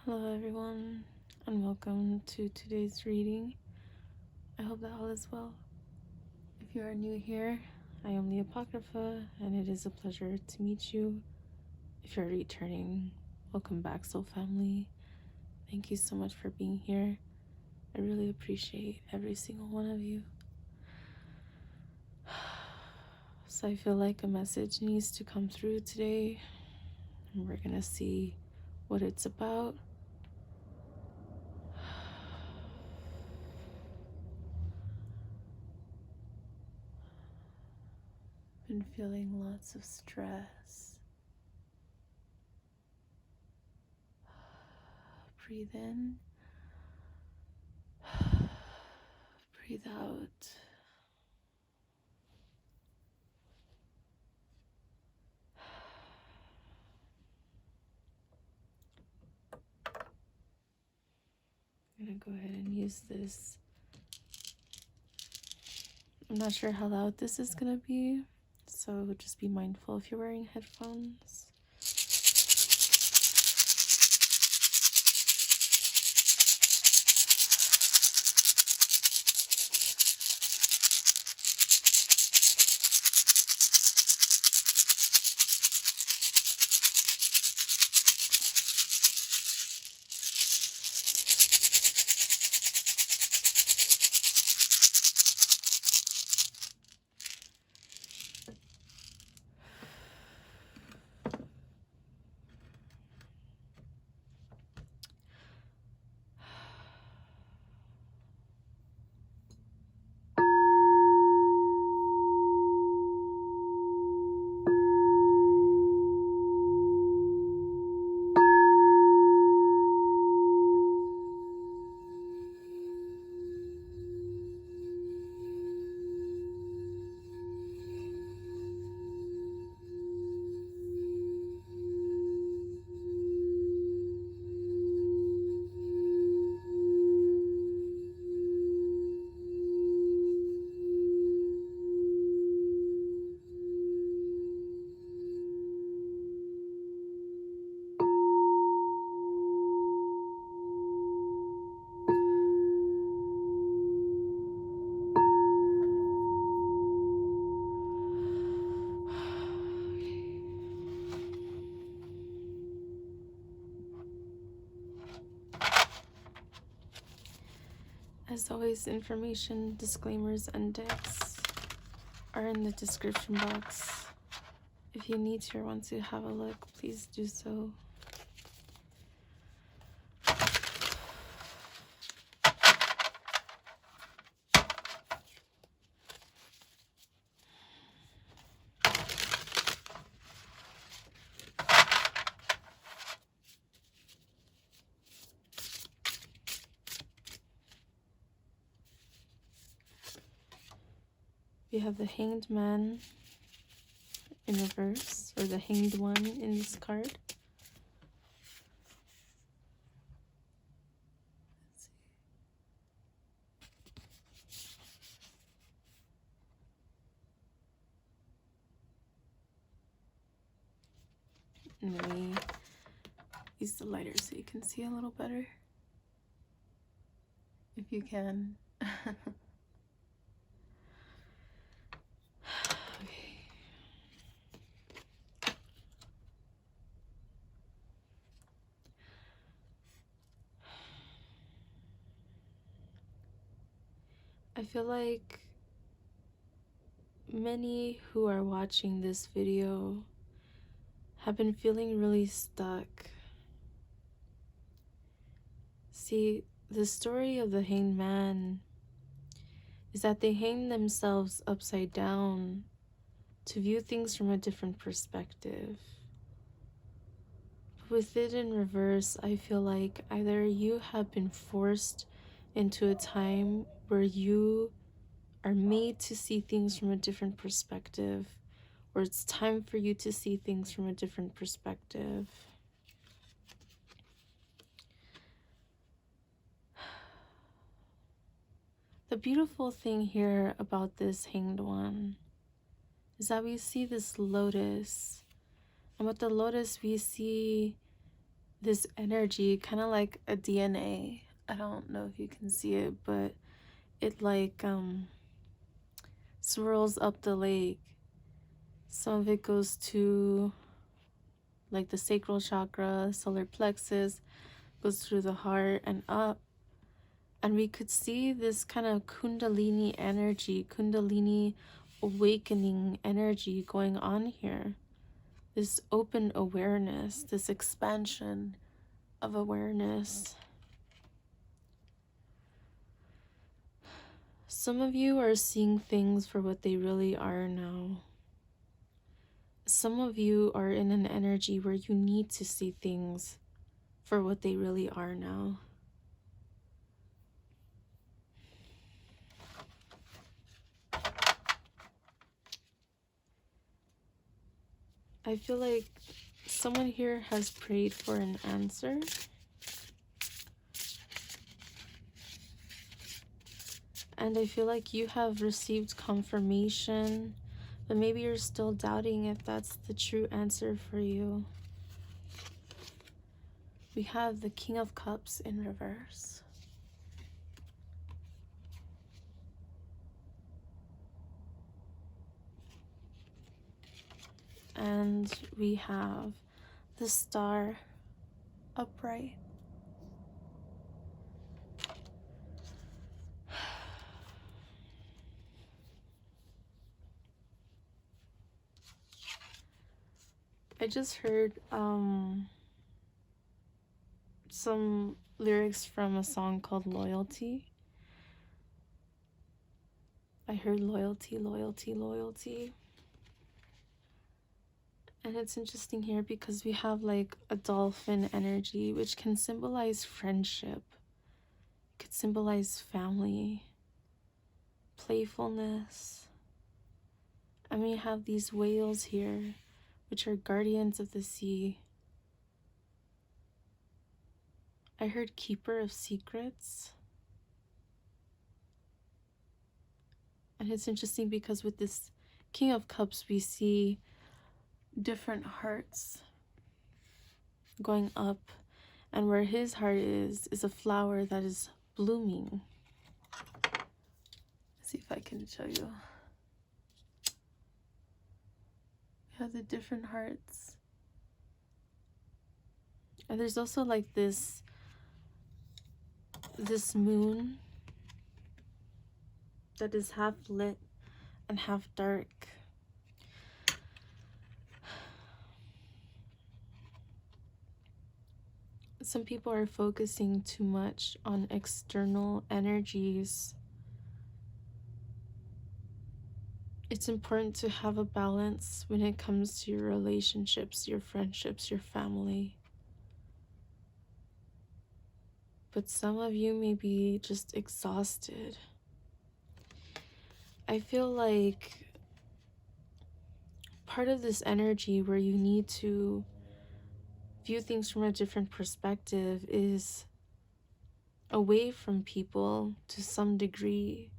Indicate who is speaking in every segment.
Speaker 1: Hello everyone, and welcome to today's reading. I hope that all is well. If you are new here, I am LeeApocrypha, and it is a pleasure to meet you. If you're returning, welcome back, soul family. Thank you so much for being here. I really appreciate every single one of you. So I feel like a message needs to come through today, and we're gonna see what it's about. Been feeling lots of stress. Breathe in, breathe out. I'm gonna go ahead and use this. I'm not sure how loud this is gonna be, so just be mindful if you're wearing headphones. As always, information, disclaimers, and decks are in the description box. If you need to or want to have a look, please do so. We have the Hanged Man in reverse, or the Hanged One in this card. And let me use the lighter so you can see a little better. If you can. Okay. I feel like many who are watching this video have been feeling really stuck. See, the story of the Hanged Man is that they hang themselves upside down to view things from a different perspective. With it in reverse, I feel like either you have been forced into a time where you are made to see things from a different perspective, or it's time for you to see things from a different perspective. The beautiful thing here about this Hanged One is that we see this lotus, and with the lotus we see this energy, kind of like a DNA. I don't know if you can see it, but it like swirls up the lake. Some of it goes to like the sacral chakra, solar plexus, goes through the heart and up. And we could see this kind of kundalini energy, kundalini awakening energy going on here. This open awareness, this expansion of awareness. Some of you are seeing things for what they really are now. Some of you are in an energy where you need to see things for what they really are now. I feel like someone here has prayed for an answer. And I feel like you have received confirmation, but maybe you're still doubting if that's the true answer for you. We have the King of Cups in reverse. And we have the Star upright. I just heard some lyrics from a song called Loyalty. I heard loyalty, loyalty, loyalty. And it's interesting here because we have like a dolphin energy, which can symbolize friendship. It could symbolize family, playfulness. And we have these whales here, which are guardians of the sea. I heard keeper of secrets. And it's interesting because with this King of Cups, we see different hearts going up. And where his heart is a flower that is blooming. Let's see if I can show you. We have the different hearts. And there's also like this moon that is half lit and half dark. Some people are focusing too much on external energies. It's important to have a balance when it comes to your relationships, your friendships, your family. But some of you may be just exhausted. I feel like part of this energy where you need to view things from a different perspective is away from people to some degree.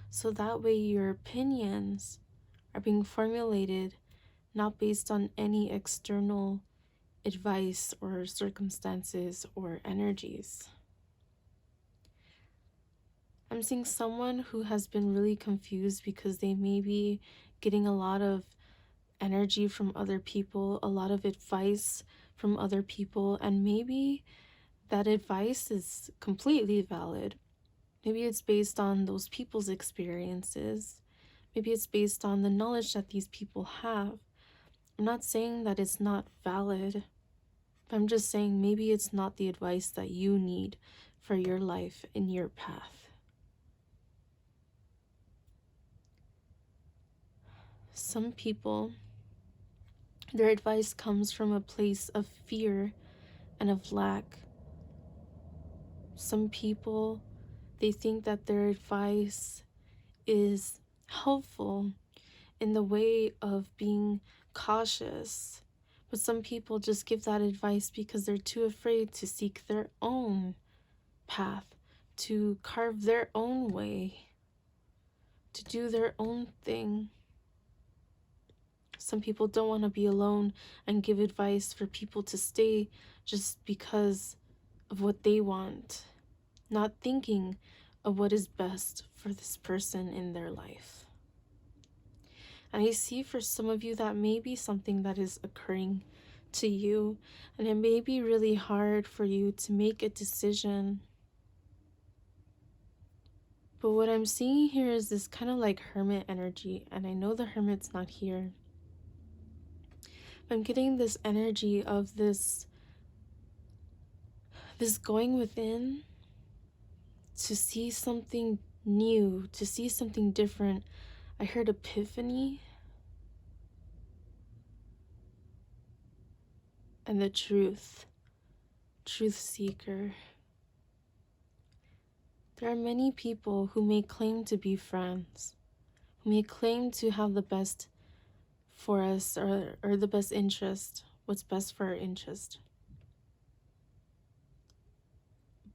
Speaker 1: So that way your opinions are being formulated not based on any external advice or circumstances or energies. I'm seeing someone who has been really confused because they may be getting a lot of energy from other people, a lot of advice from other people, and maybe that advice is completely valid. Maybe it's based on those people's experiences. Maybe it's based on the knowledge that these people have. I'm not saying that it's not valid. I'm just saying maybe it's not the advice that you need for your life and your path. Some people, their advice comes from a place of fear and of lack. Some people, they think that their advice is helpful in the way of being cautious. But some people just give that advice because they're too afraid to seek their own path, to carve their own way, to do their own thing. Some people don't want to be alone and give advice for people to stay just because of what they want, not thinking of what is best for this person in their life. And I see for some of you that may be something that is occurring to you, and it may be really hard for you to make a decision. But what I'm seeing here is this kind of like hermit energy, and I know the hermit's not here. I'm getting this energy of this going within to see something new, to see something different. I heard epiphany and the truth seeker. There are many people who may claim to be friends, who may claim to have the best for us or the best interest, what's best for our interest.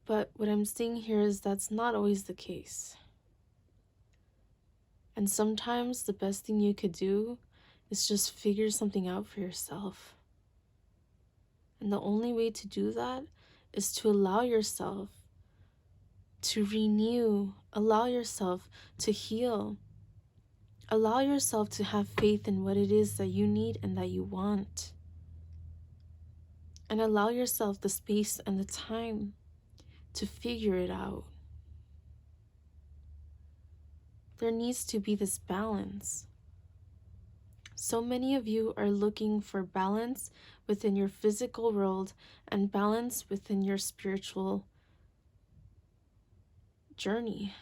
Speaker 1: But what I'm seeing here is that's not always the case. And sometimes the best thing you could do is just figure something out for yourself. And the only way to do that is to allow yourself to renew, allow yourself to heal, allow yourself to have faith in what it is that you need and that you want. And allow yourself the space and the time to figure it out. There needs to be this balance. So many of you are looking for balance within your physical world and balance within your spiritual journey.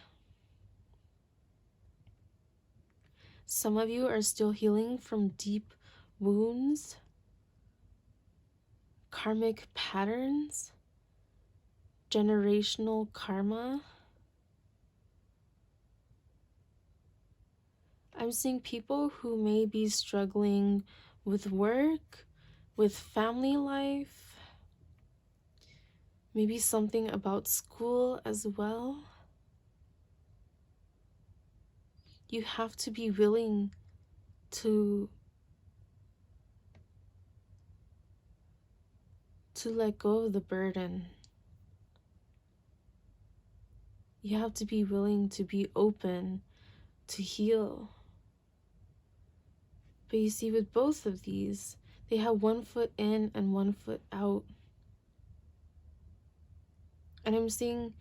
Speaker 1: Some of you are still healing from deep wounds, karmic patterns, generational karma. I'm seeing people who may be struggling with work, with family life, maybe something about school as well. You have to be willing to let go of the burden. You have to be willing to be open to heal. But you see, with both of these, they have one foot in and one foot out. And I'm seeing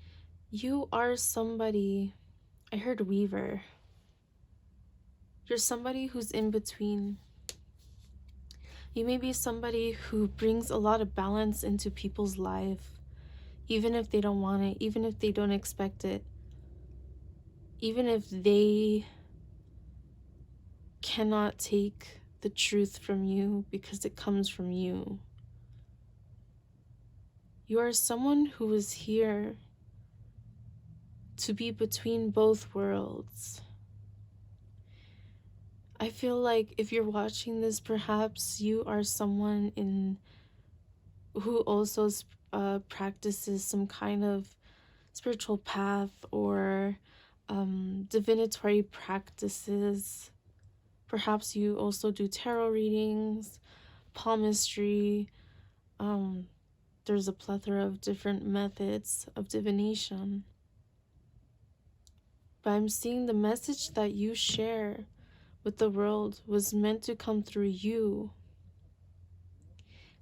Speaker 1: you are somebody, I heard weaver. You're somebody who's in between. You may be somebody who brings a lot of balance into people's life, even if they don't want it, even if they don't expect it, even if they cannot take the truth from you because it comes from you. You are someone who is here to be between both worlds. I feel like if you're watching this, perhaps you are someone who also practices some kind of spiritual path or divinatory practices. Perhaps you also do tarot readings, palmistry. There's a plethora of different methods of divination. But I'm seeing the message that you share with the world was meant to come through you.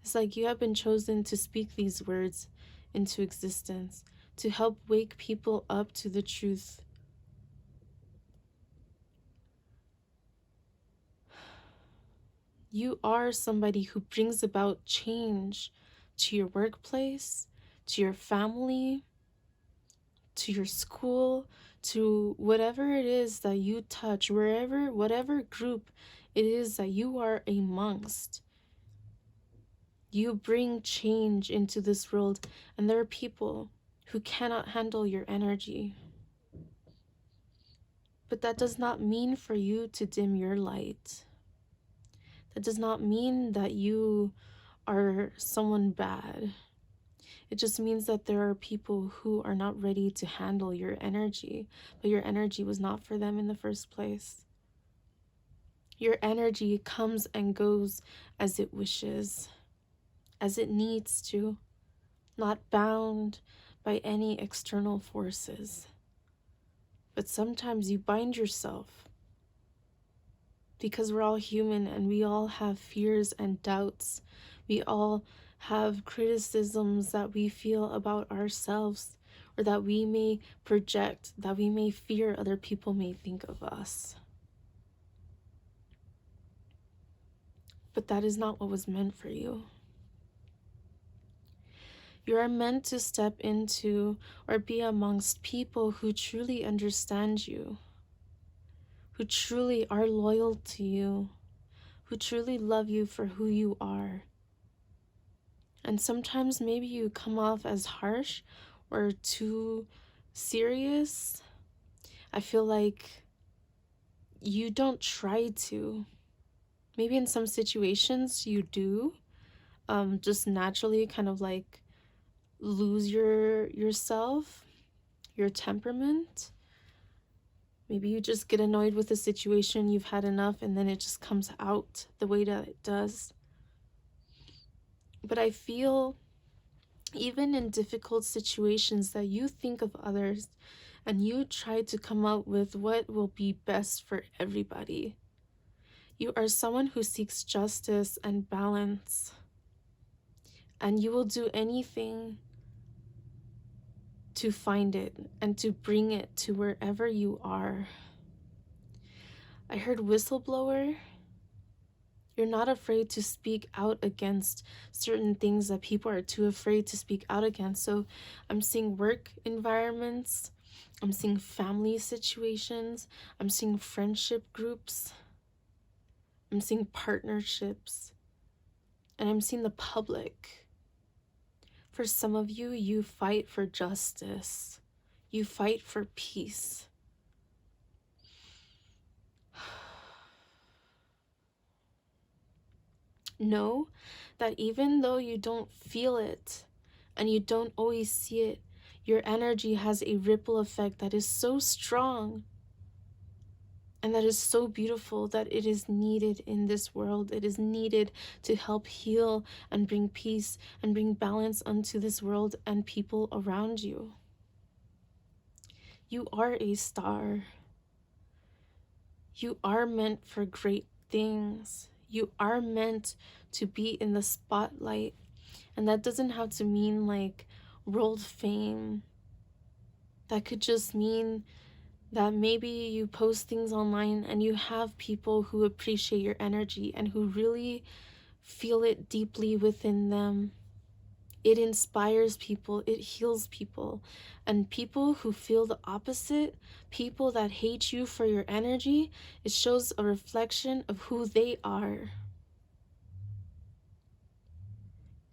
Speaker 1: It's like you have been chosen to speak these words into existence, to help wake people up to the truth. You are somebody who brings about change to your workplace, to your family, to your school, to whatever it is that you touch, whatever group it is that you are amongst. You bring change into this world, and there are people who cannot handle your energy. But that does not mean for you to dim your light. That does not mean that you are someone bad. It just means that there are people who are not ready to handle your energy, but your energy was not for them in the first place. Your energy comes and goes as it wishes, as it needs to, not bound by any external forces. But sometimes you bind yourself because we're all human and we all have fears and doubts. We all have criticisms that we feel about ourselves or that we may project, that we may fear other people may think of us. But that is not what was meant for you. You are meant to step into or be amongst people who truly understand you, who truly are loyal to you, who truly love you for who you are. And sometimes maybe you come off as harsh or too serious. I feel like you don't try to. Maybe in some situations you do, just naturally kind of like lose yourself, your temperament. Maybe you just get annoyed with the situation, you've had enough, and then it just comes out the way that it does. But I feel even in difficult situations that you think of others and you try to come up with what will be best for everybody. You are someone who seeks justice and balance, and you will do anything to find it and to bring it to wherever you are. I heard whistleblower. You're not afraid to speak out against certain things that people are too afraid to speak out against. So I'm seeing work environments, I'm seeing family situations, I'm seeing friendship groups, I'm seeing partnerships, and I'm seeing the public. For some of you, you fight for justice, you fight for peace. Know that even though you don't feel it and you don't always see it, your energy has a ripple effect that is so strong and that is so beautiful that it is needed in this world. It is needed to help heal and bring peace and bring balance unto this world and people around you. You are a star. You are meant for great things. You are meant to be in the spotlight. And that doesn't have to mean like world fame. That could just mean that maybe you post things online and you have people who appreciate your energy and who really feel it deeply within them. It inspires people, it heals people. And people who feel the opposite, people that hate you for your energy, it shows a reflection of who they are.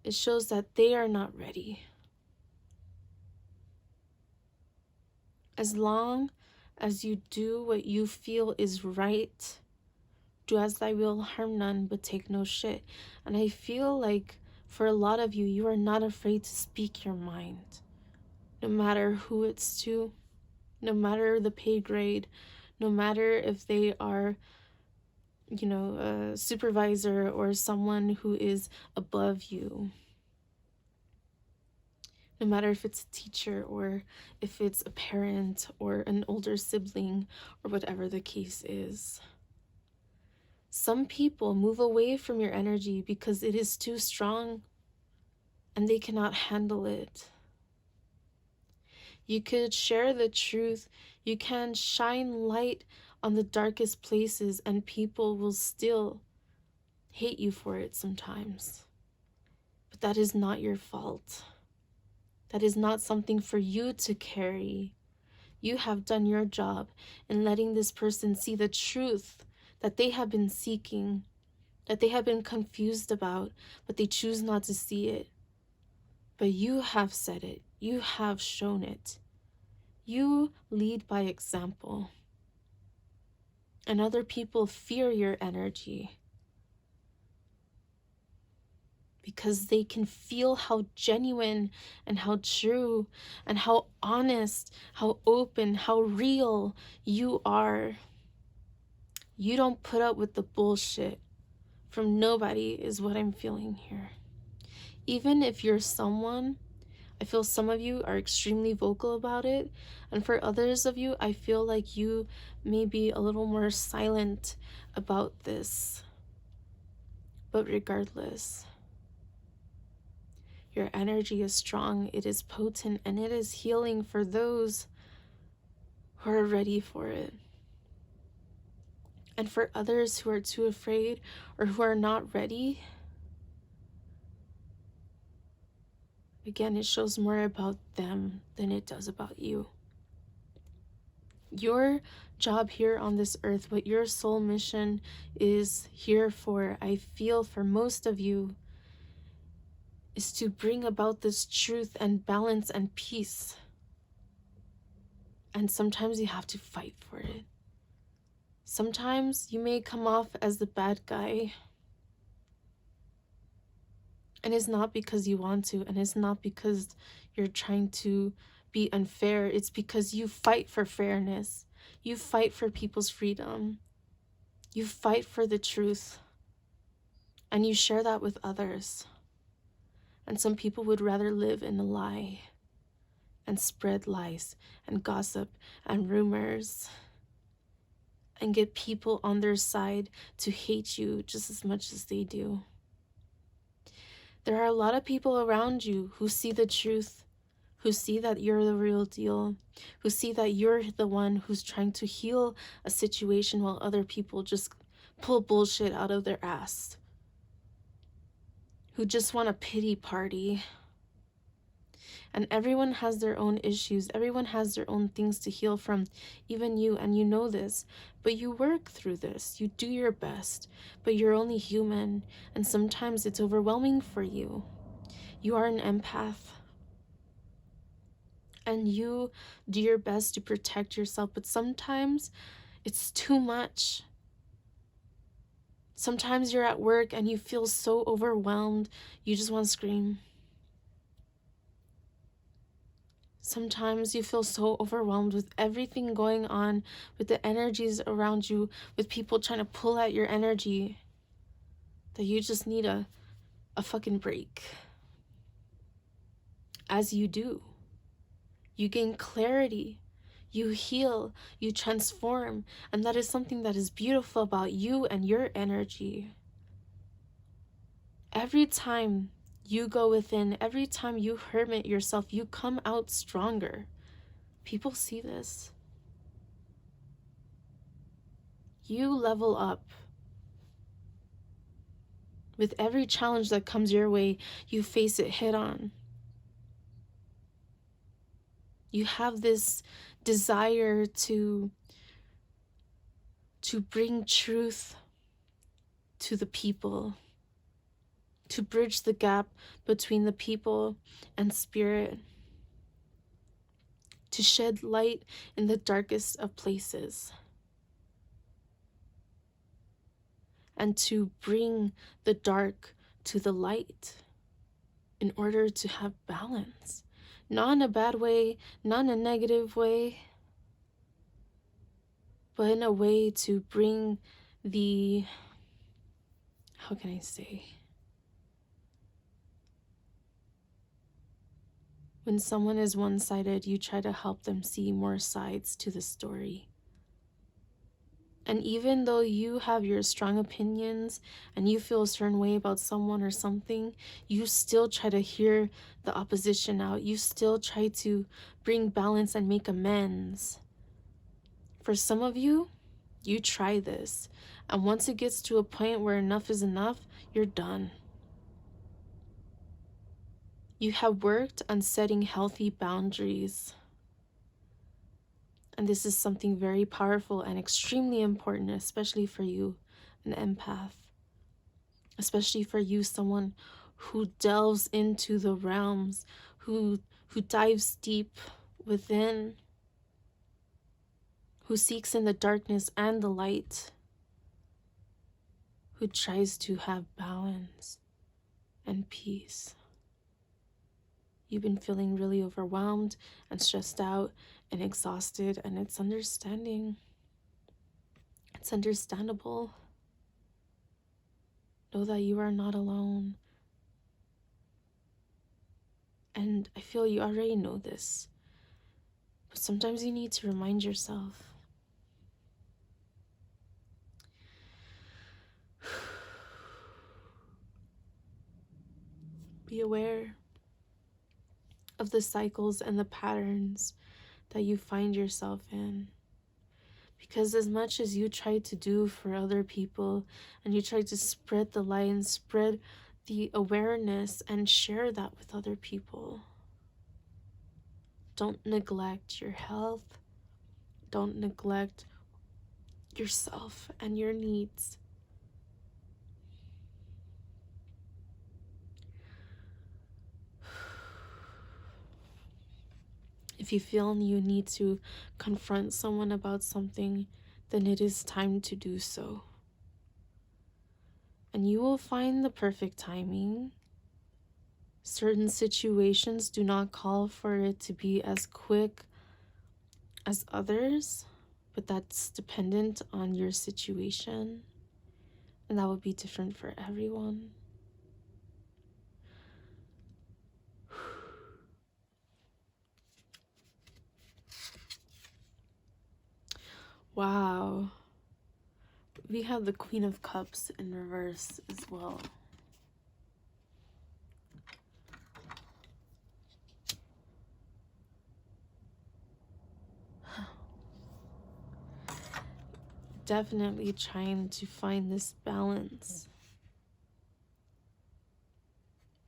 Speaker 1: It shows that they are not ready. As long as you do what you feel is right, do as thy will, harm none, but take no shit. And I feel like for a lot of you, you are not afraid to speak your mind, no matter who it's to, no matter the pay grade, no matter if they are, a supervisor or someone who is above you. No matter if it's a teacher or if it's a parent or an older sibling or whatever the case is. Some people move away from your energy because it is too strong and they cannot handle it. You could share the truth. You can shine light on the darkest places and people will still hate you for it sometimes. But that is not your fault. That is not something for you to carry. You have done your job in letting this person see the truth that they have been seeking, that they have been confused about, but they choose not to see it. But you have said it. You have shown it. You lead by example. And other people fear your energy because they can feel how genuine and how true and how honest, how open, how real you are. You don't put up with the bullshit from nobody is what I'm feeling here. Even if you're someone, I feel some of you are extremely vocal about it, and for others of you, I feel like you may be a little more silent about this. But regardless, your energy is strong, it is potent, and it is healing for those who are ready for it. And for others who are too afraid or who are not ready, again, it shows more about them than it does about you. Your job here on this earth, what your soul mission is here for, I feel for most of you, is to bring about this truth and balance and peace. And sometimes you have to fight for it. Sometimes you may come off as the bad guy. And it's not because you want to, and it's not because you're trying to be unfair. It's because you fight for fairness. You fight for people's freedom. You fight for the truth. And you share that with others. And some people would rather live in a lie and spread lies and gossip and rumors and get people on their side to hate you just as much as they do. There are a lot of people around you who see the truth, who see that you're the real deal, who see that you're the one who's trying to heal a situation while other people just pull bullshit out of their ass, who just want a pity party. And everyone has their own issues. Everyone has their own things to heal from, even you, and you know this. But you work through this. You do your best. But you're only human, and sometimes it's overwhelming for you. You are an empath. And you do your best to protect yourself, but sometimes it's too much. Sometimes you're at work and you feel so overwhelmed, you just want to scream. Sometimes you feel so overwhelmed with everything going on, with the energies around you, with people trying to pull at your energy, that you just need a fucking break. As you do, you gain clarity, you heal, you transform, and that is something that is beautiful about you and your energy. Every time you go within, every time you hermit yourself, you come out stronger. People see this. You level up. With every challenge that comes your way, you face it head on. You have this desire to bring truth to the people, to bridge the gap between the people and spirit, to shed light in the darkest of places, and to bring the dark to the light in order to have balance. Not in a bad way, not in a negative way, but in a way to bring the, how can I say? When someone is one-sided, you try to help them see more sides to the story. And even though you have your strong opinions and you feel a certain way about someone or something, you still try to hear the opposition out. You still try to bring balance and make amends. For some of you, you try this. And once it gets to a point where enough is enough, you're done. You have worked on setting healthy boundaries. And this is something very powerful and extremely important, especially for you, an empath. Especially for you, someone who delves into the realms, who dives deep within, who seeks in the darkness and the light, who tries to have balance and peace. You've been feeling really overwhelmed and stressed out and exhausted, and it's It's understandable. Know that you are not alone. And I feel you already know this. But sometimes you need to remind yourself. Be aware of the cycles and the patterns that you find yourself in. Because as much as you try to do for other people and you try to spread the light and spread the awareness and share that with other people, don't neglect your health. Don't neglect yourself and your needs. If you feel you need to confront someone about something, then it is time to do so. And you will find the perfect timing. Certain situations do not call for it to be as quick as others, but that's dependent on your situation. And that will be different for everyone. Wow. We have the Queen of Cups in reverse as well. Definitely trying to find this balance.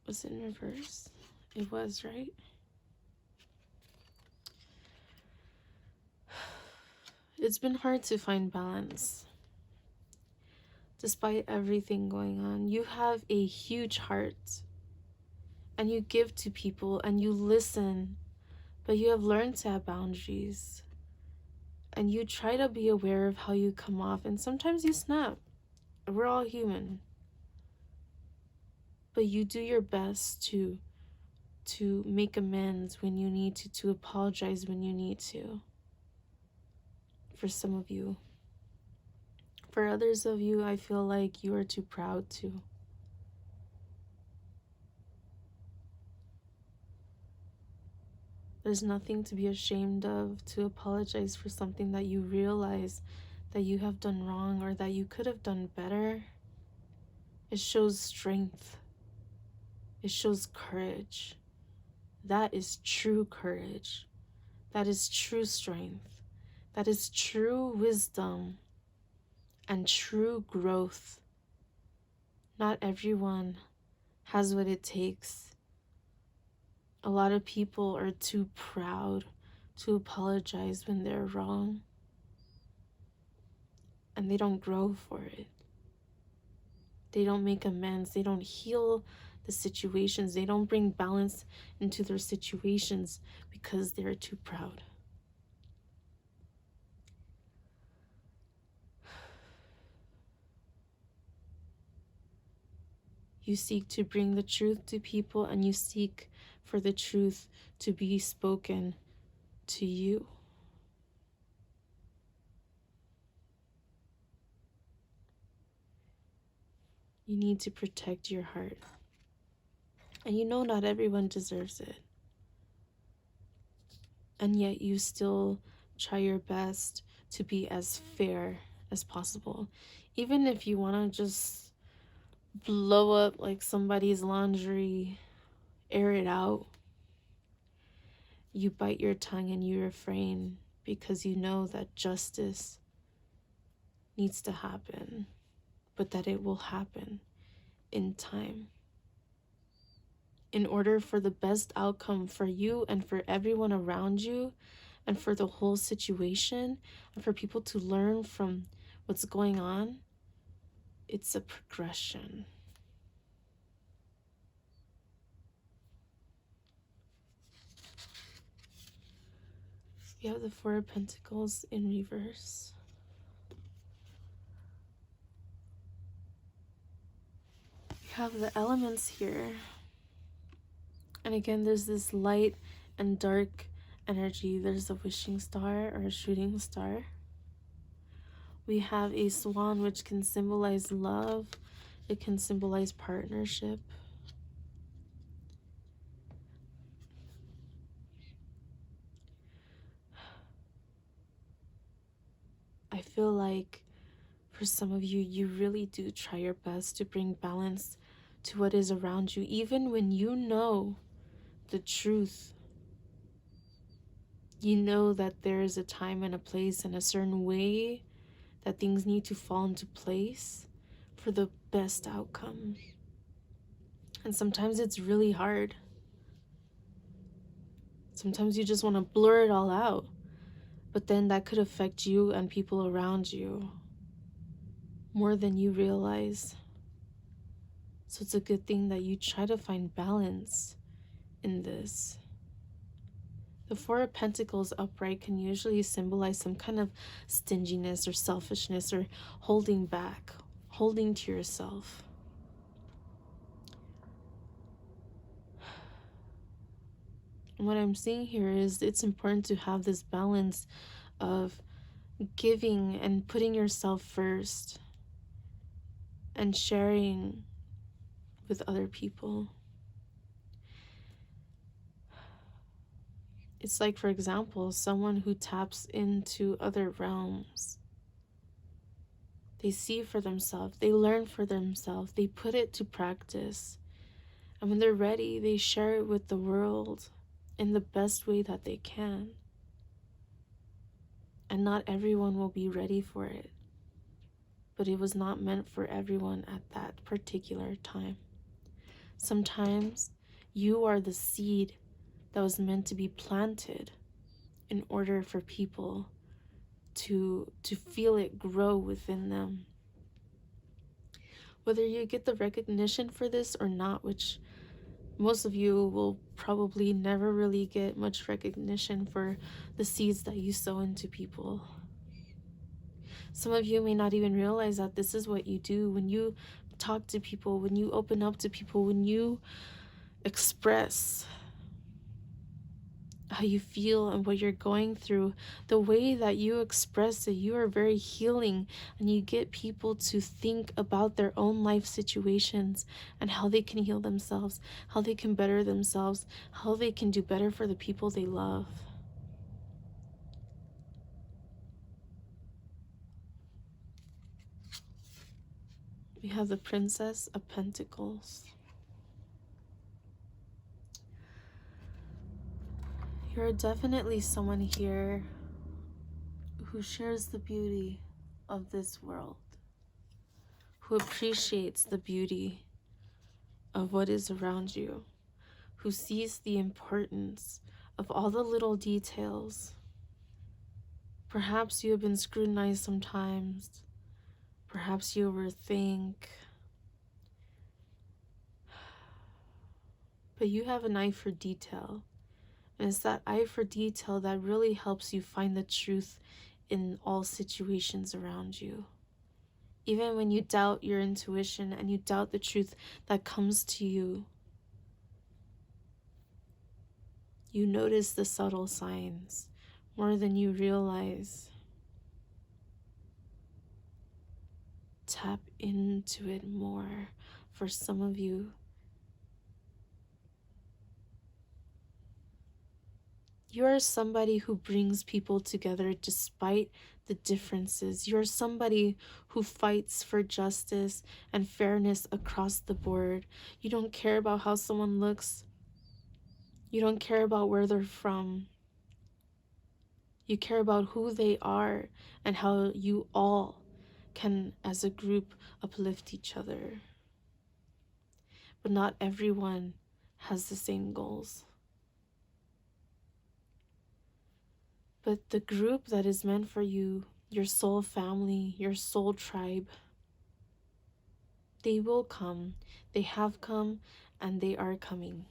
Speaker 1: Was it in reverse? It was, right? It's been hard to find balance. Despite everything going on, you have a huge heart. And you give to people and you listen. But you have learned to have boundaries. And you try to be aware of how you come off. And sometimes you snap. We're all human. But you do your best to make amends when you need to apologize when you need to. For some of you. For others of you, I feel like you are too proud to. There's nothing to be ashamed of to apologize for something that you realize that you have done wrong or that you could have done better. It shows strength. It shows courage. That is true courage. That is true strength. That is true wisdom and true growth. Not everyone has what it takes. A lot of people are too proud to apologize when they're wrong. And they don't grow for it. They don't make amends. They don't heal the situations. They don't bring balance into their situations because they're too proud. You seek to bring the truth to people and you seek for the truth to be spoken to you. You need to protect your heart. And you know not everyone deserves it. And yet you still try your best to be as fair as possible. Even if you want to just blow up like somebody's laundry, air it out, you bite your tongue and you refrain because you know that justice needs to happen, but that it will happen in time. In order for the best outcome for you and for everyone around you and for the whole situation and for people to learn from what's going on, it's a progression. We have the Four of Pentacles in reverse. We have the elements here. And again, there's this light and dark energy. There's a wishing star or a shooting star. We have a swan, which can symbolize love. It can symbolize partnership. I feel like for some of you, you really do try your best to bring balance to what is around you, even when you know the truth. You know that there is a time and a place and a certain way that things need to fall into place for the best outcome. And sometimes it's really hard. Sometimes you just want to blur it all out, but then that could affect you and people around you more than you realize. So it's a good thing that you try to find balance in this. The Four of Pentacles upright can usually symbolize some kind of stinginess or selfishness or holding back, holding to yourself. And what I'm seeing here is it's important to have this balance of giving and putting yourself first and sharing with other people. It's like, for example, someone who taps into other realms. They see for themselves, they learn for themselves, they put it to practice. And when they're ready, they share it with the world in the best way that they can. And not everyone will be ready for it. But it was not meant for everyone at that particular time. Sometimes you are the seed that was meant to be planted in order for people to feel it grow within them. Whether you get the recognition for this or not, which most of you will probably never really get much recognition for the seeds that you sow into people. Some of you may not even realize that this is what you do when you talk to people, when you open up to people, when you express how you feel and what you're going through. The way that you express it, you are very healing, and you get people to think about their own life situations and how they can heal themselves, how they can better themselves, how they can do better for the people they love. We have the Princess of Pentacles. You're definitely someone here who shares the beauty of this world, who appreciates the beauty of what is around you, who sees the importance of all the little details. Perhaps you have been scrutinized sometimes. Perhaps you overthink. But you have an eye for detail. And it's that eye for detail that really helps you find the truth in all situations around you. Even when you doubt your intuition and you doubt the truth that comes to you, you notice the subtle signs more than you realize. Tap into it more for some of you. You are somebody who brings people together despite the differences. You're somebody who fights for justice and fairness across the board. You don't care about how someone looks. You don't care about where they're from. You care about who they are and how you all can, as a group, uplift each other. But not everyone has the same goals. But the group that is meant for you, your soul family, your soul tribe, they will come. They have come and they are coming.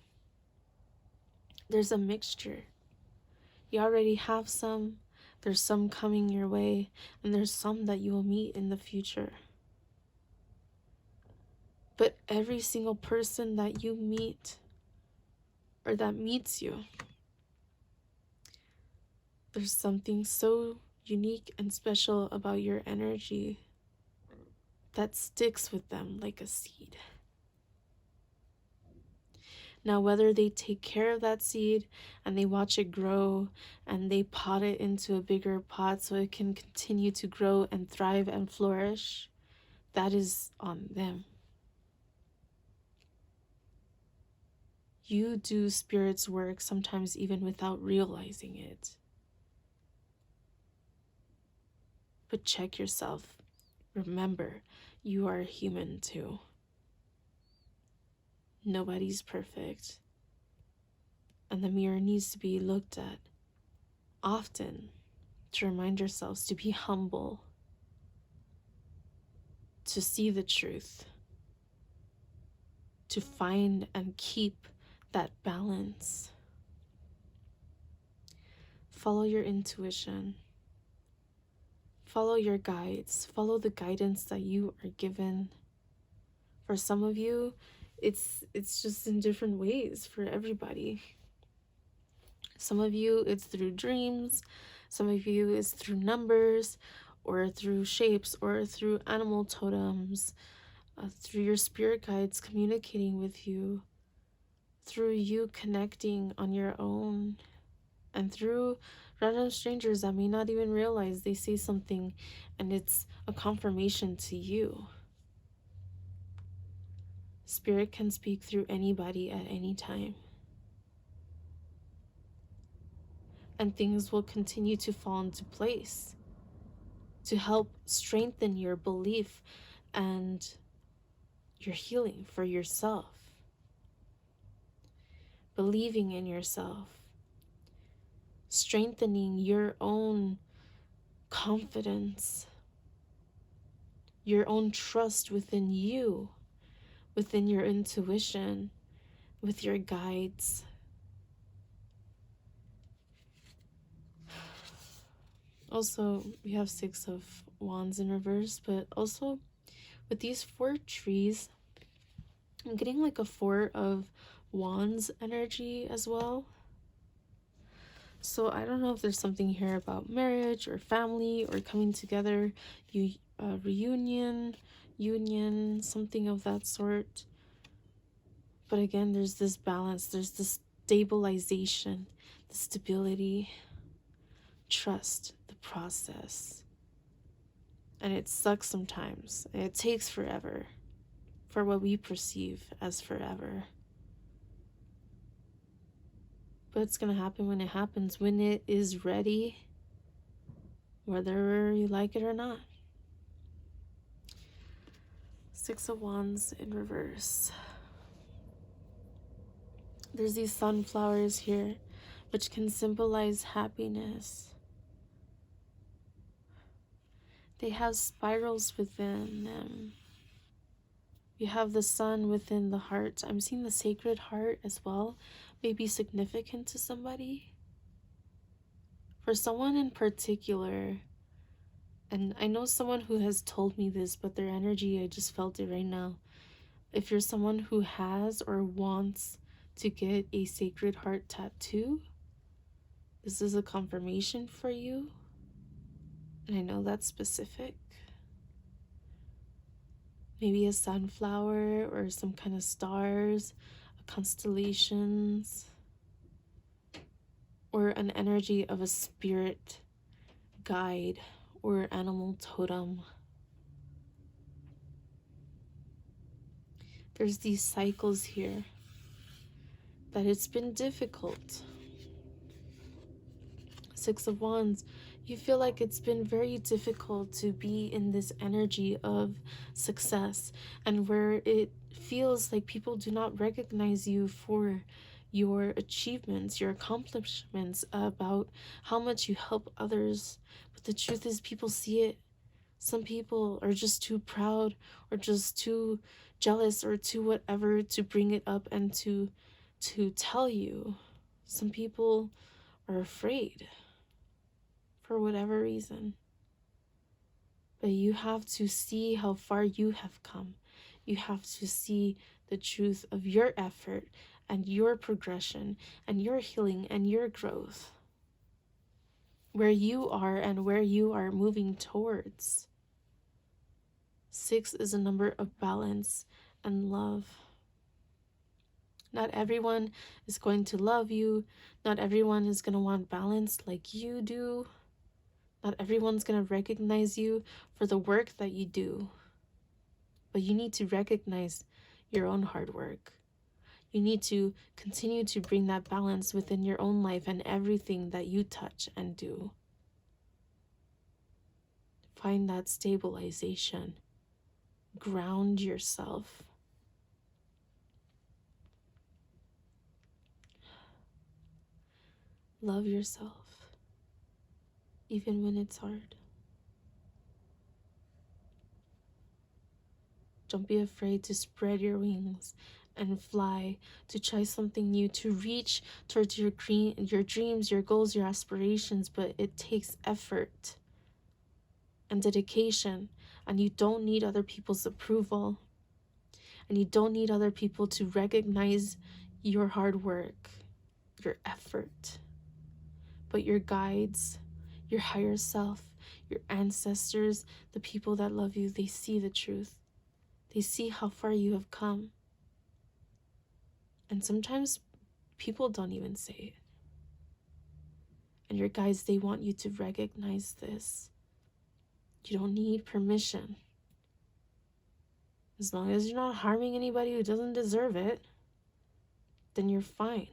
Speaker 1: There's a mixture. You already have some. There's some coming your way, and there's some that you will meet in the future. But every single person that you meet or that meets you, there's something so unique and special about your energy that sticks with them like a seed. Now, whether they take care of that seed and they watch it grow and they pot it into a bigger pot so it can continue to grow and thrive and flourish, that is on them. You do Spirit's work sometimes even without realizing it. But check yourself. Remember, you are human too. Nobody's perfect. And the mirror needs to be looked at often to remind yourselves to be humble, to see the truth, to find and keep that balance. Follow your intuition. Follow your guides. Follow the guidance that you are given. For some of you, it's just in different ways for everybody. Some of you, it's through dreams. Some of you, it's through numbers, or through shapes, or through animal totems, through your spirit guides communicating with you, through you connecting on your own, and through random strangers that may not even realize they say something and it's a confirmation to you. Spirit can speak through anybody at any time. And things will continue to fall into place to help strengthen your belief and your healing for yourself. Believing in yourself. Strengthening your own confidence. Your own trust within you. Within your intuition. With your guides. Also, we have 6 of Wands in reverse, but also with these 4 trees, I'm getting like a 4 of Wands energy as well. So I don't know if there's something here about marriage or family or coming together, reunion, union, something of that sort. But again, there's this balance, there's this stabilization, the stability, trust the process. And it sucks sometimes. It takes forever for what we perceive as forever. But it's going to happen when it happens, when it is ready, whether you like it or not. 6 of Wands in reverse. There's these sunflowers here, which can symbolize happiness. They have spirals within them. You have the sun within the heart. I'm seeing the sacred heart as well. May be significant to somebody. For someone in particular, and I know someone who has told me this, but their energy, I just felt it right now. If you're someone who has or wants to get a sacred heart tattoo, this is a confirmation for you. And I know that's specific. Maybe a sunflower or some kind of stars, constellations, or an energy of a spirit guide or animal totem. There's these cycles here that it's been difficult. 6 of Wands, you feel like it's been very difficult to be in this energy of success, and where it feels like people do not recognize you for your achievements, your accomplishments, about how much you help others. But the truth is, people see it. Some people are just too proud or just too jealous or too whatever to bring it up and to tell you. Some people are afraid for whatever reason. But you have to see how far you have come. You have to see the truth of your effort and your progression and your healing and your growth. where you are and where you are moving towards. 6 is a number of balance and love. Not everyone is going to love you. Not everyone is going to want balance like you do. Not everyone's going to recognize you for the work that you do. But you need to recognize your own hard work. You need to continue to bring that balance within your own life and everything that you touch and do. Find that stabilization. Ground yourself. Love yourself, even when it's hard. Don't be afraid to spread your wings and fly, to try something new, to reach towards your dreams, your goals, your aspirations, but it takes effort and dedication, and you don't need other people's approval, and you don't need other people to recognize your hard work, your effort, but your guides, your higher self, your ancestors, the people that love you, they see the truth. They see how far you have come. And sometimes people don't even say it. And your guides, they want you to recognize this. You don't need permission. As long as you're not harming anybody who doesn't deserve it, then you're fine.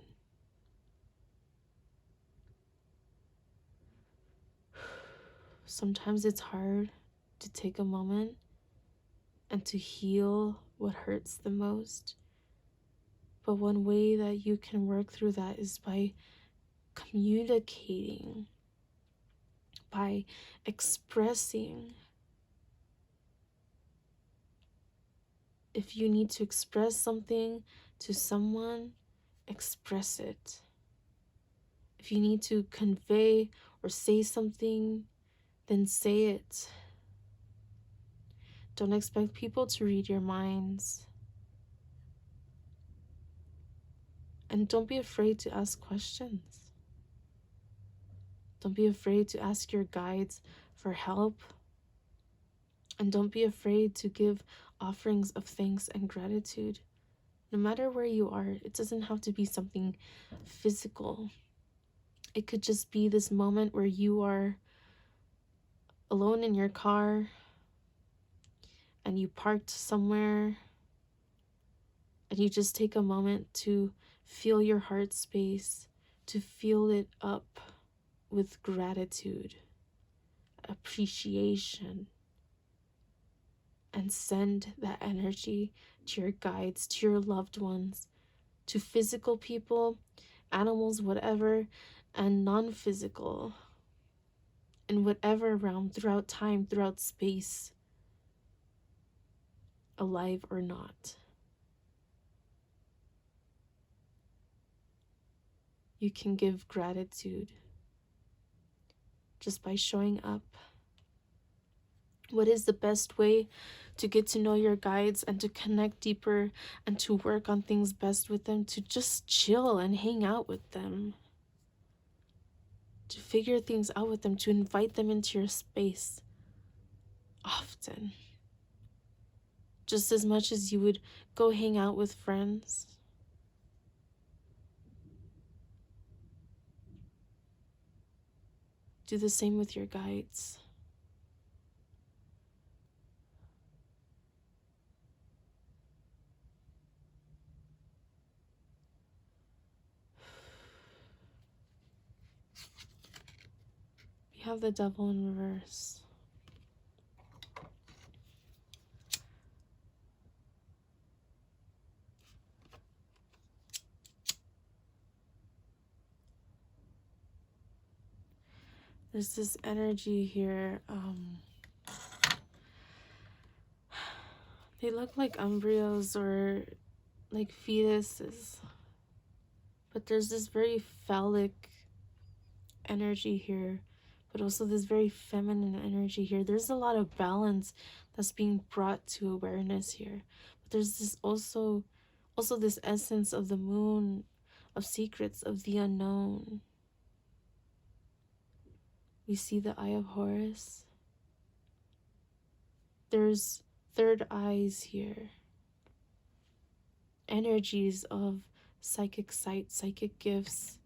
Speaker 1: Sometimes it's hard to take a moment and to heal what hurts the most. But one way that you can work through that is by communicating, by expressing. If you need to express something to someone, express it. If you need to convey or say something, then say it. Don't expect people to read your minds. And don't be afraid to ask questions. Don't be afraid to ask your guides for help. And don't be afraid to give offerings of thanks and gratitude. No matter where you are, it doesn't have to be something physical. It could just be this moment where you are alone in your car and you parked somewhere and you just take a moment to feel your heart space, to fill it up with gratitude, appreciation, and send that energy to your guides, to your loved ones, to physical people, animals, whatever, and non-physical, in whatever realm, throughout time, throughout space, alive or not. You can give gratitude just by showing up. What is the best way to get to know your guides and to connect deeper and to work on things best with them? To just chill and hang out with them. To figure things out with them, to invite them into your space often. Just as much as you would go hang out with friends. Do the same with your guides. We have the devil in reverse. There's this energy here. They look like embryos or like fetuses. But there's this very phallic energy here, but also this very feminine energy here. There's a lot of balance that's being brought to awareness here. But there's this also this essence of the moon, of secrets, of the unknown. We see the Eye of Horus. There's third eyes here. Energies of psychic sight, psychic gifts,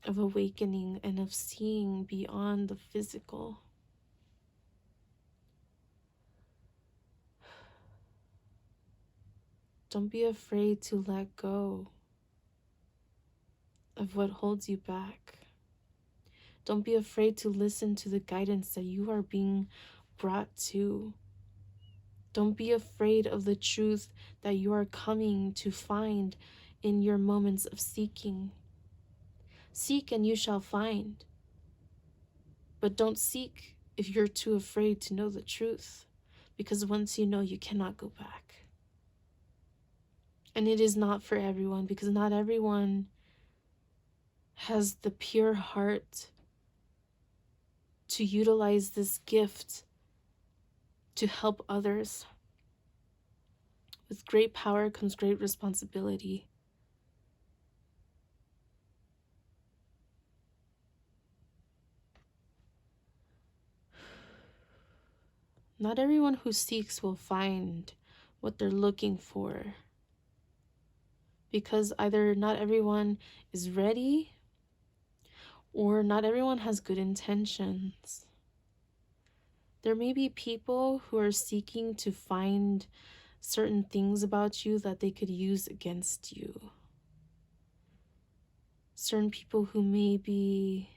Speaker 1: of awakening, and of seeing beyond the physical. Don't be afraid to let go of what holds you back. Don't be afraid to listen to the guidance that you are being brought to. Don't be afraid of the truth that you are coming to find in your moments of seeking. Seek and you shall find. But don't seek if you're too afraid to know the truth, because once you know, you cannot go back. And it is not for everyone, because not everyone has the pure heart to utilize this gift to help others. With great power comes great responsibility. Not everyone who seeks will find what they're looking for, because either not everyone is ready or not everyone has good intentions. There may be people who are seeking to find certain things about you that they could use against you. Certain people who may be,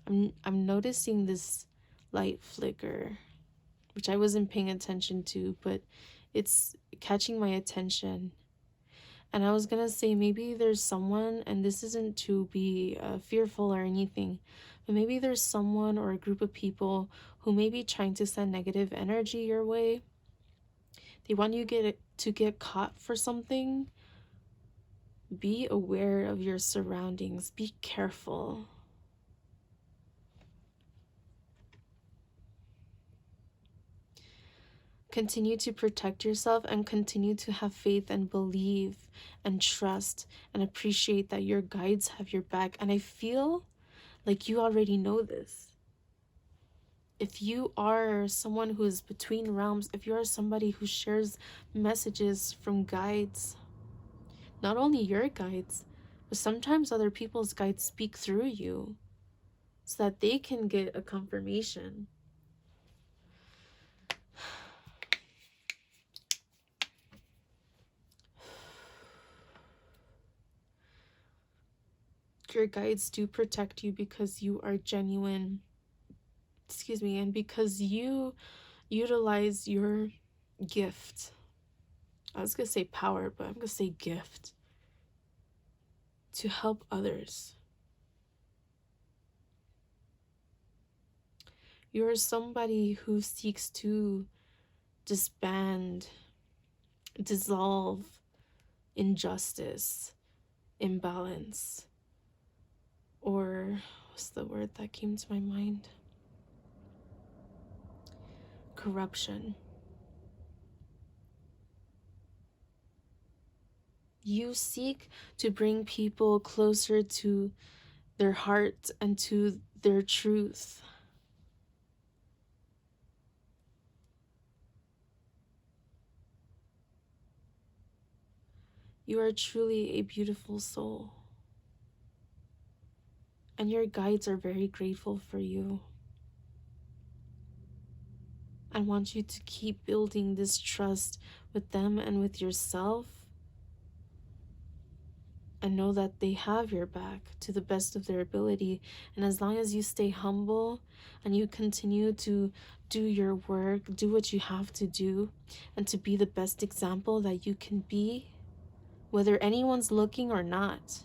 Speaker 1: I'm noticing this light flicker, which I wasn't paying attention to, but it's catching my attention. And I was gonna say, maybe there's someone, and this isn't to be fearful or anything, but maybe there's someone or a group of people who may be trying to send negative energy your way. They want you to get caught for something. Be aware of your surroundings. Be careful. Continue to protect yourself and continue to have faith and believe and trust and appreciate that your guides have your back. And I feel like you already know this. If you are someone who is between realms, if you are somebody who shares messages from guides, not only your guides, but sometimes other people's guides speak through you so that they can get a confirmation. Your guides do protect you because you are genuine. And because you utilize your gift. I was going to say power, but I'm going to say gift. To help others. You are somebody who seeks to disband, dissolve injustice, imbalance, or what's the word that came to my mind? Corruption. You seek to bring people closer to their heart and to their truth. You are truly a beautiful soul. And your guides are very grateful for you. I want you to keep building this trust with them and with yourself. And know that they have your back to the best of their ability. And as long as you stay humble and you continue to do your work, do what you have to do, and to be the best example that you can be, whether anyone's looking or not.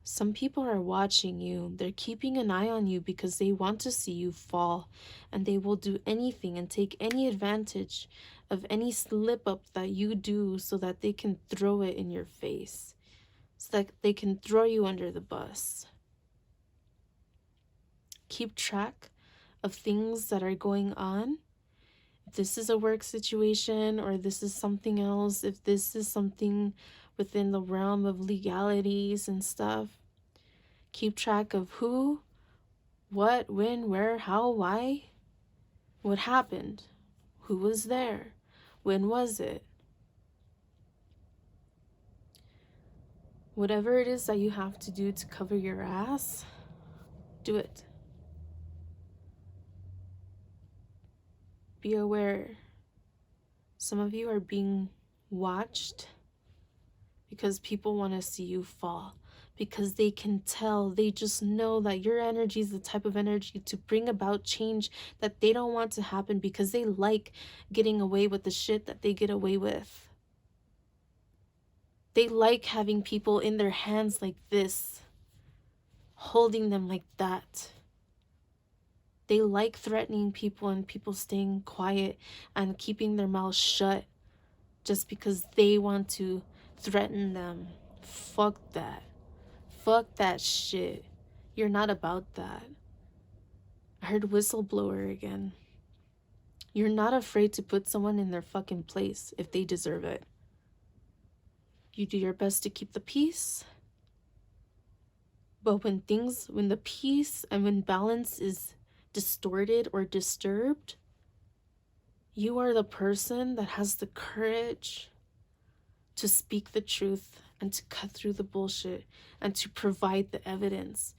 Speaker 1: Some people are watching you. They're keeping an eye on you because they want to see you fall, and they will do anything and take any advantage of any slip up that you do so that they can throw it in your face, so that they can throw you under the bus. Keep track of things that are going on. If this is a work situation or this is something else, if this is something within the realm of legalities and stuff. Keep track of who, what, when, where, how, why, what happened, who was there, when was it. Whatever it is that you have to do to cover your ass, do it. Be aware. Some of you are being watched because people want to see you fall. Because they can tell, they just know that your energy is the type of energy to bring about change that they don't want to happen, because they like getting away with the shit that they get away with. They like having people in their hands like this, holding them like that. They like threatening people and people staying quiet and keeping their mouths shut just because they want to threaten them. Fuck that. Fuck that shit. You're not about that. I heard whistleblower again. You're not afraid to put someone in their fucking place if they deserve it. You do your best to keep the peace. But when the peace and when balance is distorted or disturbed, you are the person that has the courage to speak the truth and to cut through the bullshit and to provide the evidence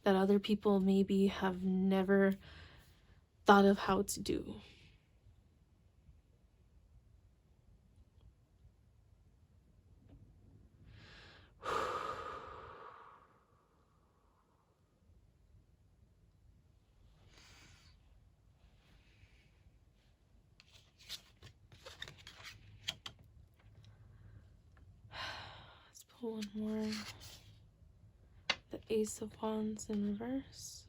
Speaker 1: that other people maybe have never thought of how to do. Let's pull one more. The Ace of Wands in reverse.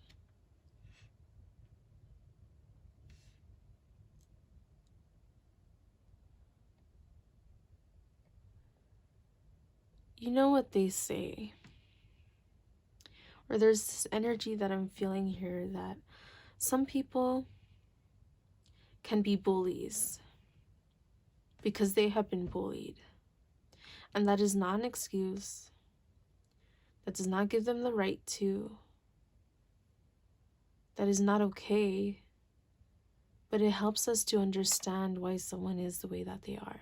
Speaker 1: You know what they say, or there's this energy that I'm feeling here that some people can be bullies because they have been bullied. And that is not an excuse. That does not give them the right to. That is not okay. But it helps us to understand why someone is the way that they are.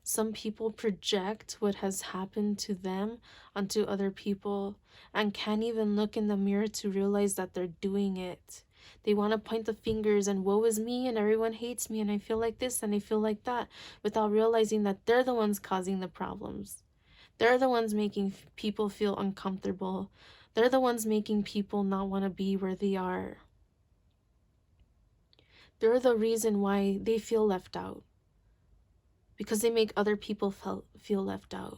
Speaker 1: Some people project what has happened to them onto other people and can't even look in the mirror to realize that they're doing it. They want to point the fingers and woe is me and everyone hates me and I feel like this and I feel like that, without realizing that they're the ones causing the problems. They're the ones making people feel uncomfortable. They're the ones making people not want to be where they are. They're the reason why they feel left out. Because they make other people feel left out.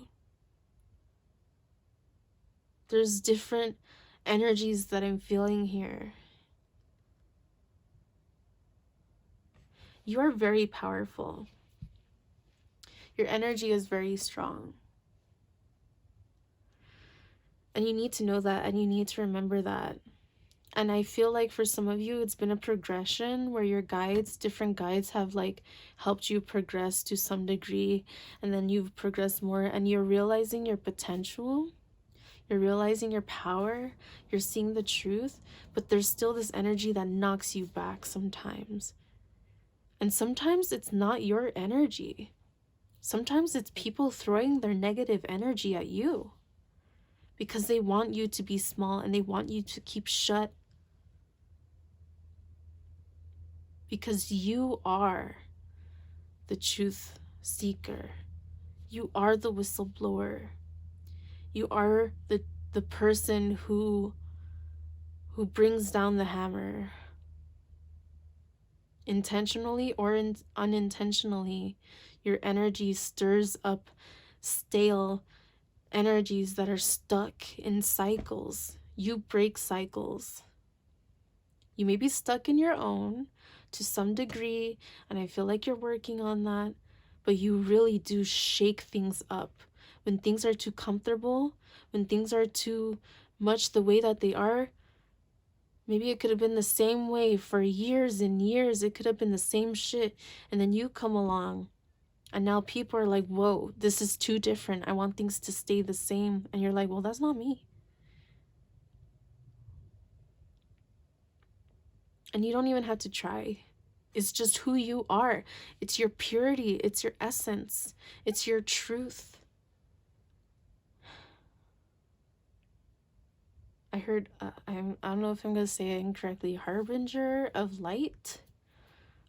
Speaker 1: There's different energies that I'm feeling here. You are very powerful. Your energy is very strong. And you need to know that, and you need to remember that. And I feel like for some of you, it's been a progression where your guides, different guides have like helped you progress to some degree. And then you've progressed more and you're realizing your potential. You're realizing your power. You're seeing the truth. But there's still this energy that knocks you back sometimes. And sometimes it's not your energy. Sometimes it's people throwing their negative energy at you. Because they want you to be small and they want you to keep shut. Because you are the truth seeker. You are the whistleblower. You are the person who brings down the hammer. Intentionally or unintentionally, your energy stirs up stale energies that are stuck in cycles. You break cycles. You may be stuck in your own to some degree, and I feel like you're working on that, but you really do shake things up. When things are too comfortable, when things are too much the way that they are, maybe it could have been the same way for years and years. It could have been the same shit, and then you come along And now people are like, whoa, this is too different. I want things to stay the same. And you're like, well, that's not me. And you don't even have to try. It's just who you are. It's your purity. It's your essence. It's your truth. I heard, I don't know if I'm going to say it incorrectly, harbinger of light,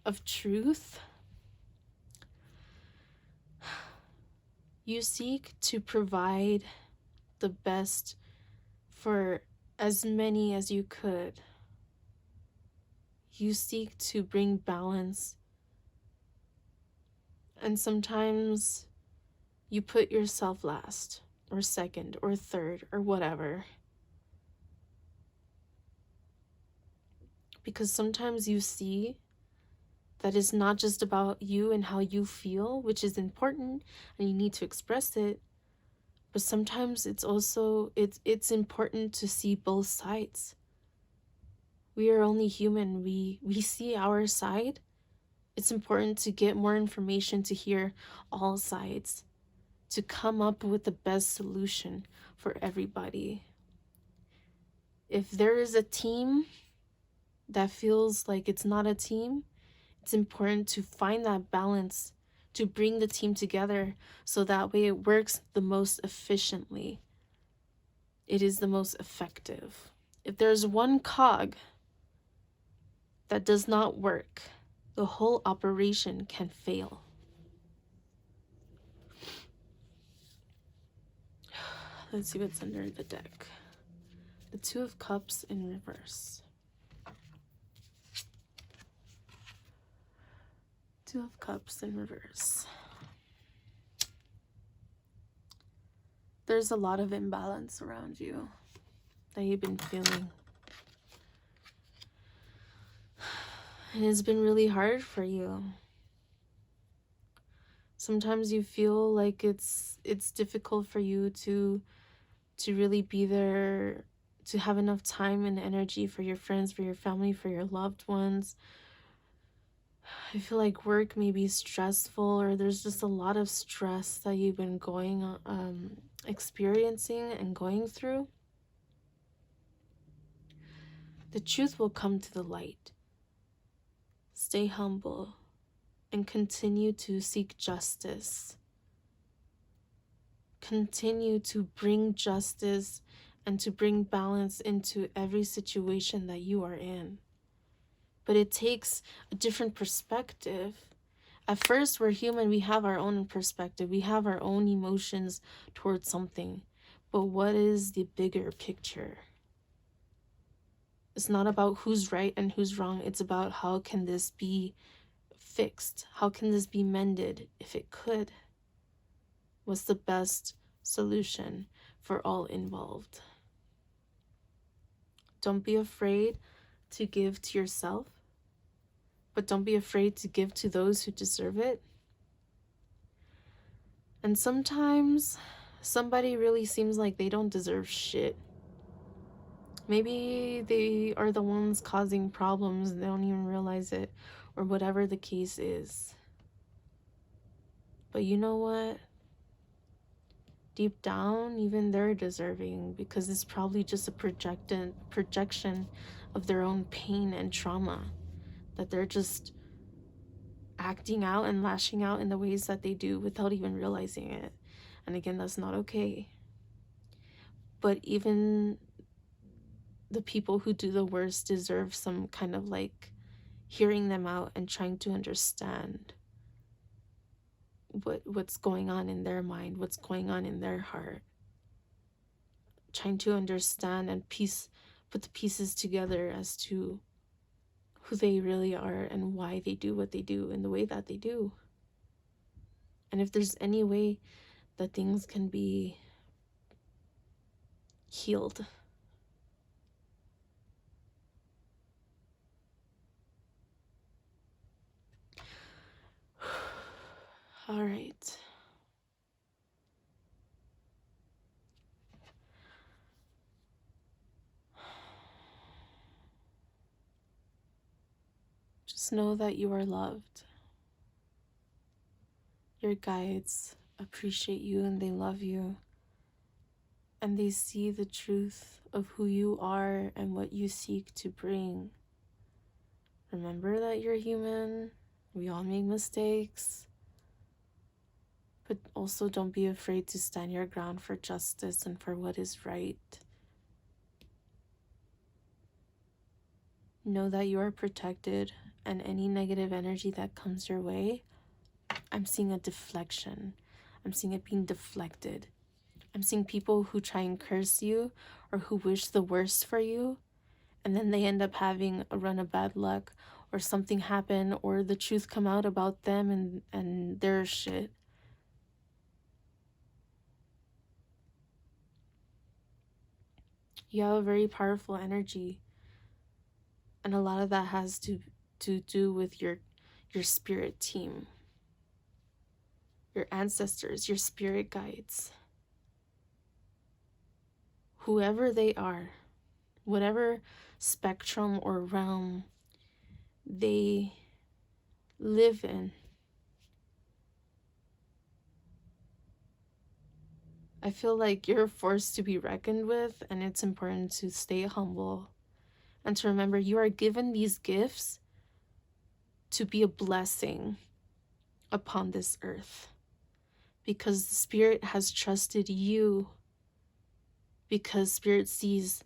Speaker 1: of truth. You seek to provide the best for as many as you could. You seek to bring balance. And sometimes you put yourself last, or second, or third, or whatever. Because sometimes you see that it's not just about you and how you feel, which is important, and you need to express it. But sometimes it's also, it's important to see both sides. We are only human. We see our side. It's important to get more information, to hear all sides, to come up with the best solution for everybody. If there is a team that feels like it's not a team, it's important to find that balance, to bring the team together so that way it works the most efficiently. It is the most effective. If there's one cog that does not work, the whole operation can fail. Let's see what's under the deck. The Two of Cups in reverse. Two of Cups in reverse. There's a lot of imbalance around you that you've been feeling. And it's been really hard for you. Sometimes you feel like it's difficult for you to really be there, to have enough time and energy for your friends, for your family, for your loved ones. I feel like work may be stressful, or there's just a lot of stress that you've been experiencing and going through. The truth will come to the light. Stay humble and continue to seek justice. Continue to bring justice and to bring balance into every situation that you are in. But it takes a different perspective. At first, we're human. We have our own perspective. We have our own emotions towards something. But what is the bigger picture? It's not about who's right and who's wrong. It's about how can this be fixed? How can this be mended if it could? What's the best solution for all involved? Don't be afraid to give to yourself, but don't be afraid to give to those who deserve it. And sometimes somebody really seems like they don't deserve shit. Maybe they are the ones causing problems and they don't even realize it, or whatever the case is. But you know what? Deep down, even they're deserving, because it's probably just a projection of their own pain and trauma, that they're just acting out and lashing out in the ways that they do without even realizing it. And again, that's not okay. But even the people who do the worst deserve some kind of like hearing them out and trying to understand what's going on in their mind, what's going on in their heart. Trying to understand and put the pieces together as to who they really are and why they do what they do in the way that they do. And if there's any way that things can be healed. All right. Just know that you are loved. Your guides appreciate you and they love you. And they see the truth of who you are and what you seek to bring. Remember that you're human. We all make mistakes. But also don't be afraid to stand your ground for justice and for what is right. Know that you are protected, and any negative energy that comes your way, I'm seeing a deflection. I'm seeing it being deflected. I'm seeing people who try and curse you or who wish the worst for you, and then they end up having a run of bad luck, or something happen, or the truth come out about them and their shit. You have a very powerful energy, and a lot of that has to do with your spirit team, your ancestors, your spirit guides, whoever they are, whatever spectrum or realm they live in. I feel like you're a force to be reckoned with, and it's important to stay humble and to remember you are given these gifts to be a blessing upon this earth, because the Spirit has trusted you, because Spirit sees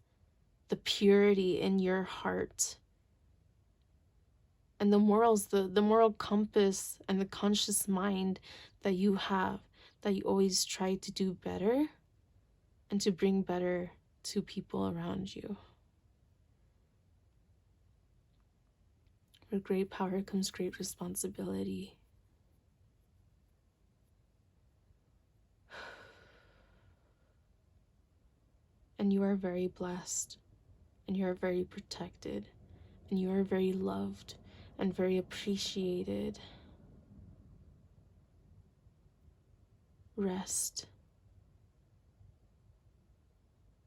Speaker 1: the purity in your heart and the morals, the moral compass and the conscious mind that you have, that you always try to do better and to bring better to people around you. With great power comes great responsibility. And you are very blessed, and you are very protected, and you are very loved and very appreciated. Rest.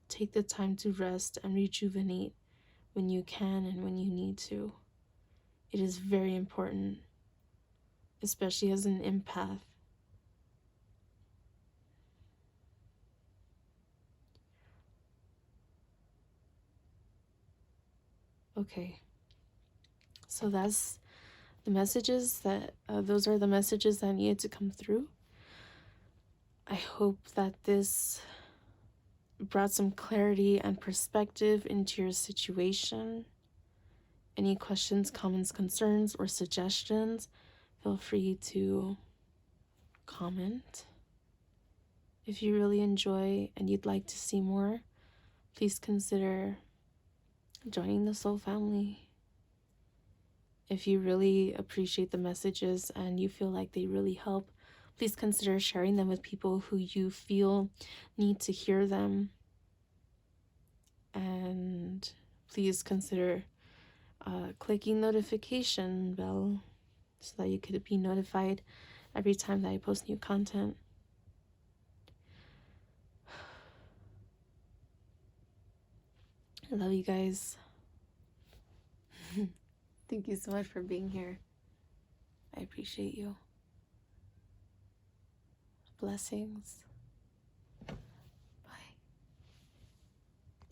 Speaker 1: Take the time to rest and rejuvenate when you can and when you need to. It is very important, especially as an empath. Okay, so that's the messages that, those are the messages that needed to come through. I hope that this brought some clarity and perspective into your situation. Any questions, comments, concerns, or suggestions, feel free to comment. If you really enjoy and you'd like to see more, please consider joining the Soul family. If you really appreciate the messages and you feel like they really help, please consider sharing them with people who you feel need to hear them. And please consider clicking notification bell so that you could be notified every time that I post new content. I love you guys. Thank you so much for being here. I appreciate you. Blessings.